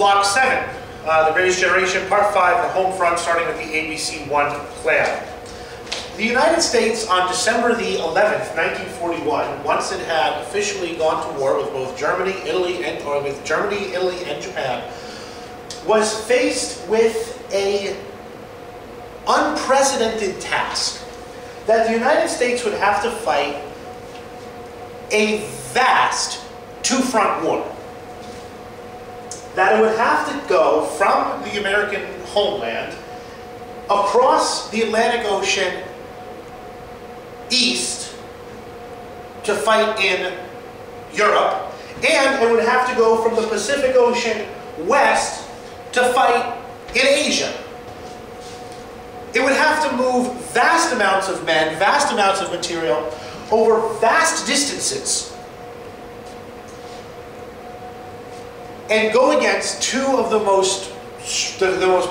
Block 7, the British Generation, Part 5, the Home Front, starting with the ABC-1 plan. The United States, on December the 11th, 1941, once it had officially gone to war with both Germany, Italy, and Japan, was faced with an unprecedented task that the United States would have to fight a vast two-front war. That it would have to go from the American homeland across the Atlantic Ocean east to fight in Europe, and it would have to go from the Pacific Ocean west to fight in Asia. It would have to move vast amounts of men, vast amounts of material, over vast distances, and go against two of the most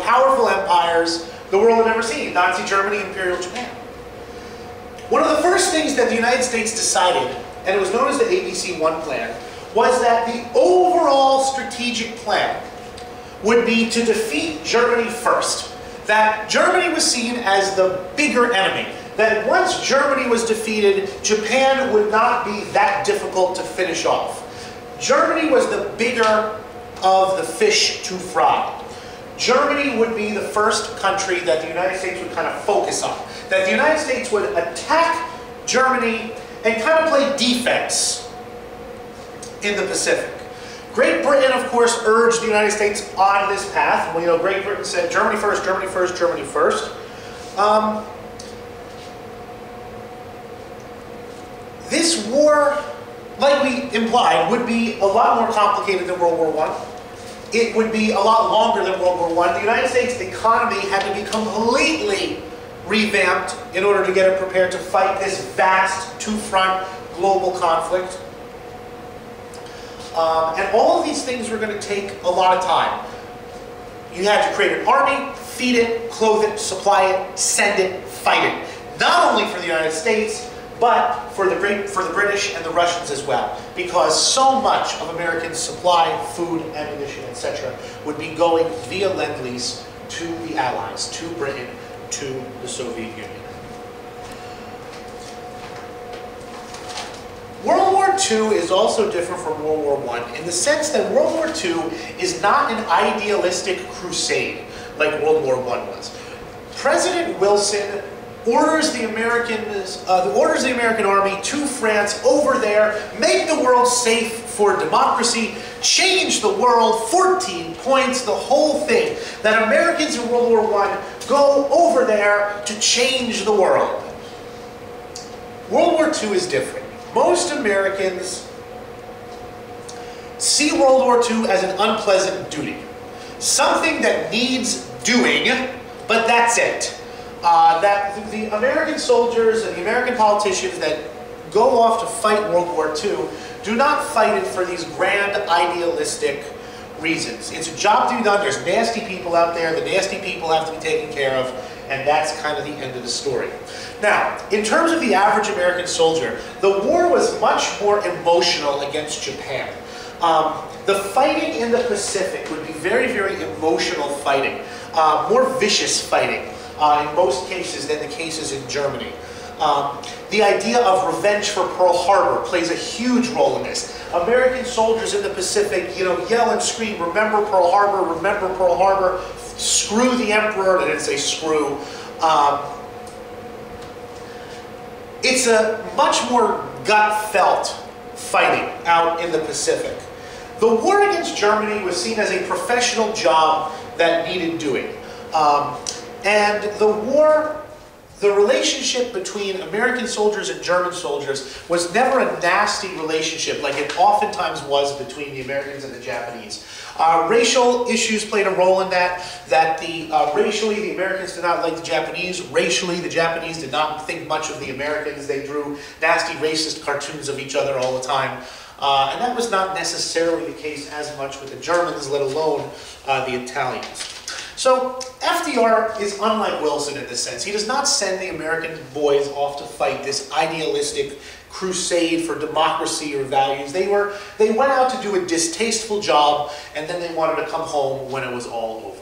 powerful empires the world had ever seen, Nazi Germany and Imperial Japan. One of the first things that the United States decided, and it was known as the ABC-1 plan, was that the overall strategic plan would be to defeat Germany first. That Germany was seen as the bigger enemy. That once Germany was defeated, Japan would not be that difficult to finish off. Germany was the bigger of the fish to fry. Germany would be the first country that the United States would kind of focus on. That the United States would attack Germany and kind of play defense in the Pacific. Great Britain, of course, urged the United States on this path. Well, you know, Great Britain said, Germany first, Germany first, Germany first. This war, like we implied, would be a lot more complicated than World War I. It would be a lot longer than World War I. The United States economy had to be completely revamped in order to get it prepared to fight this vast two-front global conflict. And all of these things were going to take a lot of time. You had to create an army, feed it, clothe it, supply it, send it, fight it. Not only for the United States, but for the British and the Russians as well, because so much of American supply, food, ammunition, etc., would be going via Lend-Lease to the Allies, to Britain, to the Soviet Union. World War II is also different from World War I in the sense that World War II is not an idealistic crusade like World War I was. President Wilson orders the American army to France over there, make the world safe for democracy, change the world, 14 points, the whole thing. That Americans in World War I go over there to change the world. World War II is different. Most Americans see World War II as an unpleasant duty. Something that needs doing, but that's it. That the American soldiers and the American politicians that go off to fight World War II do not fight it for these grand idealistic reasons. It's a job to be done. There's nasty people out there. The nasty people have to be taken care of, and that's kind of the end of the story. Now, in terms of the average American soldier, the war was much more emotional against Japan. The fighting in the Pacific would be very, very emotional fighting, more vicious fighting in most cases than the cases in Germany. The idea of revenge for Pearl Harbor plays a huge role in this. American soldiers in the Pacific, you know, yell and scream, "Remember Pearl Harbor, remember Pearl Harbor, screw the emperor," they didn't say screw. It's a much more gut-felt fighting out in the Pacific. The war against Germany was seen as a professional job that needed doing. And the relationship between American soldiers and German soldiers was never a nasty relationship like it oftentimes was between the Americans and the Japanese. Racial issues played a role in that. Racially, the Americans did not like the Japanese. Racially, the Japanese did not think much of the Americans. They drew nasty racist cartoons of each other all the time. And that was not necessarily the case as much with the Germans, let alone the Italians. So FDR is unlike Wilson in this sense. He does not send the American boys off to fight this idealistic crusade for democracy or values. They went out to do a distasteful job, and then they wanted to come home when it was all over.